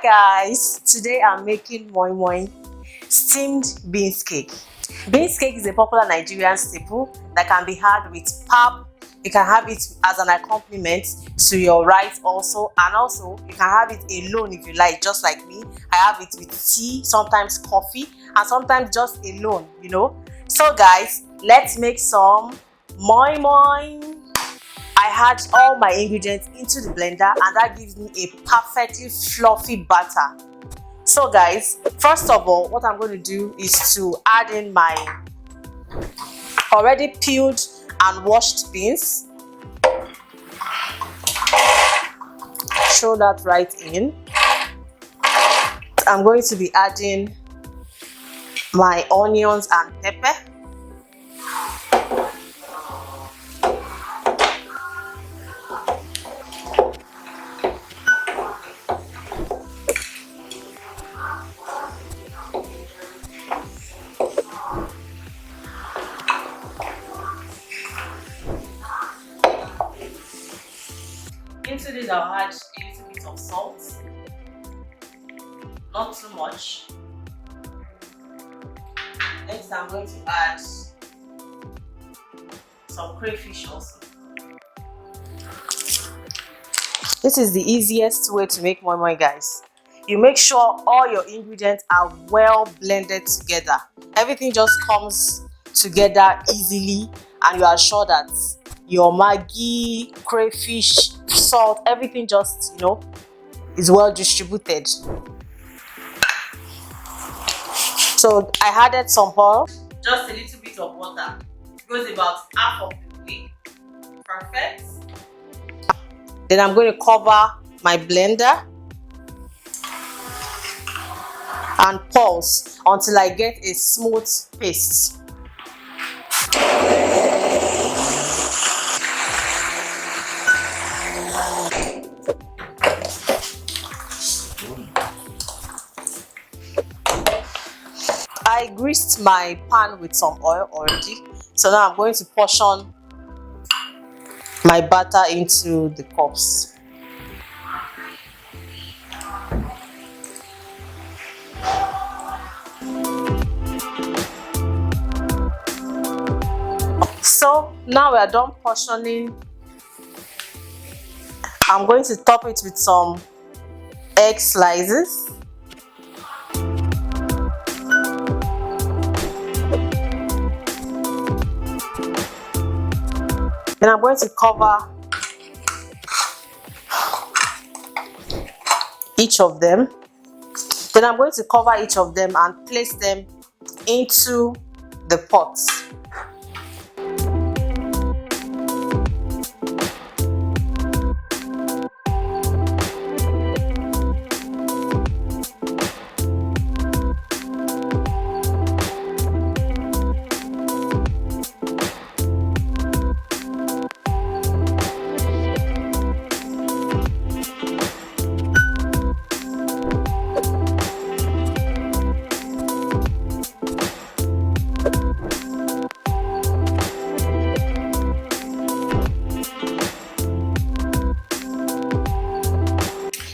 Guys, today I'm making Moin Moin steamed beans cake. Beans cake is a popular Nigerian staple that can be had with pap. You can have it as an accompaniment to your rice also, and also you can have it alone if you like, just like me. I have it with tea, sometimes coffee, and sometimes just alone, So guys, let's make some Moin Moin. I add all my ingredients into the blender and that gives me a perfectly fluffy batter. So guys, first of all, what I'm going to do is to add in my already peeled and washed beans. Throw that right in. I'm going to be adding my onions and pepper. Into this I'll add a little bit of salt, not too much. Next I'm going to add some crayfish also. This is the easiest way to make Moin Moin, guys. You make sure all your ingredients are well blended together. Everything just comes together easily and you are sure that your Maggi, crayfish, salt, everything just, is well distributed. So I added some oil, just a little bit of water. It goes about half of the way. Perfect. Then I'm going to cover my blender and pulse until I get a smooth paste. I greased my pan with some oil already, so now I'm going to portion my batter into the cups. So now we are done portioning. I'm going to top it with some egg slices. Then I'm going to cover each of them. Then I'm going to cover each of them and place them into the pot.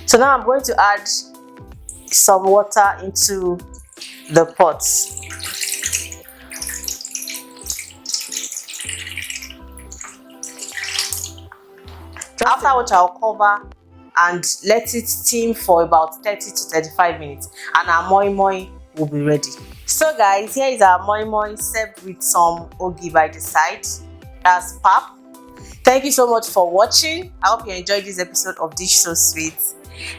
So now I'm going to add some water into the pot. After which I'll cover and let it steam for about 30 to 35 minutes and our Moin Moin will be ready. So guys, here is our Moin Moin served with some ogi by the side as pap. Thank you so much for watching. I hope you enjoyed this episode of Dish So Sweet.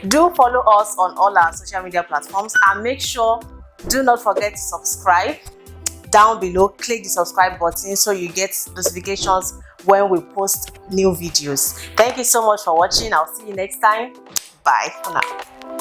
Do follow us on all our social media platforms and make sure, do not forget to subscribe. Down below, click the subscribe button so you get notifications when we post new videos. Thank you so much for watching. I'll see you next time. Bye for now.